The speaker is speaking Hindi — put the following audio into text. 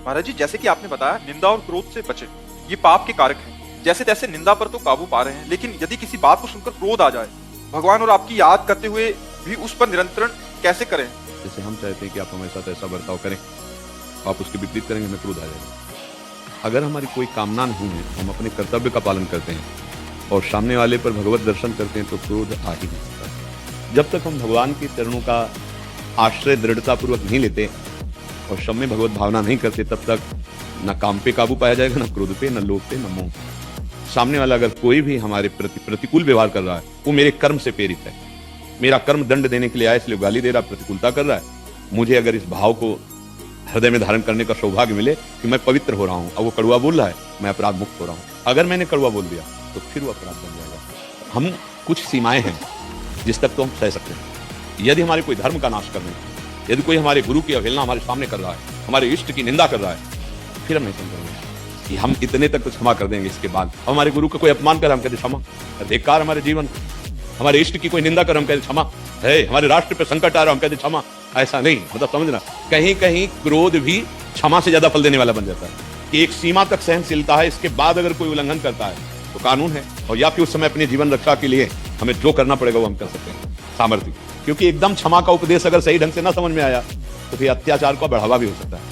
महाराज जी, जैसे कि आपने बताया निंदा और क्रोध से बचें, ये पाप के कारक हैं। जैसे तैसे निंदा पर तो काबू पा रहे हैं, लेकिन यदि किसी बात को सुनकर क्रोध आ जाए, भगवान और आपकी याद करते हुए भी उस पर नियंत्रण कैसे करें? जैसे हम चाहते हैं कि आप हमारे साथ ऐसा बर्ताव करें, आप उसके विपरीत करेंगे, हमें क्रोध आ जाएगा। अगर हमारी कोई कामना नहीं है, हम अपने कर्तव्य का पालन करते हैं और सामने वाले पर भगवत दर्शन करते हैं, तो क्रोध आ ही नहीं सकता। जब तक हम भगवान के चरणों का आश्रय दृढ़तापूर्वक नहीं लेते और सब में भगवत भावना नहीं करते, तब तक न काम पे काबू पाया जाएगा, न क्रोध पे, न लोभ पे, न मोह। सामने वाला अगर कोई भी हमारे प्रति प्रतिकूल व्यवहार कर रहा है, वो मेरे कर्म से प्रेरित है। मेरा कर्म दंड देने के लिए आया, इसलिए गाली दे रहा, प्रतिकूलता कर रहा है। मुझे अगर इस भाव को हृदय में धारण करने का सौभाग्य मिले कि मैं पवित्र हो रहा हूँ और वो कड़वा बोल रहा है, मैं अपराध मुक्त हो रहा हूँ। अगर मैंने कड़वा बोल दिया तो फिर वो अपराध बन जाएगा। हम कुछ सीमाएं हैं जिस तक तो हम सह सकते हैं। यदि हमारे कोई धर्म का नाश करने, यदि कोई हमारे गुरु की अवहेलना हमारे सामने कर रहा है, हमारे इष्ट की निंदा कर रहा है, फिर हम नहीं समझेंगे कि हम इतने तक तो क्षमा कर देंगे। इसके बाद हमारे गुरु का कोई अपमान कर, हम कहते क्षमा, अधिकार हमारे जीवन। हमारे इष्ट की कोई निंदा कर, हम कहते क्षमा है। हमारे राष्ट्र पे संकट आ रहा, हम कहते क्षमा। ऐसा नहीं, मतलब समझना, कहीं कहीं क्रोध भी क्षमा से ज्यादा फल देने वाला बन जाता है कि एक सीमा तक सहनशीलता है, इसके बाद अगर कोई उल्लंघन करता है तो कानून है, और या फिर उस समय अपने जीवन रक्षा के लिए हमें जो करना पड़ेगा वो हम कर सकते हैं, सामर्थ्य। क्योंकि एकदम क्षमा का उपदेश अगर सही ढंग से ना समझ में आया तो फिर अत्याचार का बढ़ावा भी हो सकता है।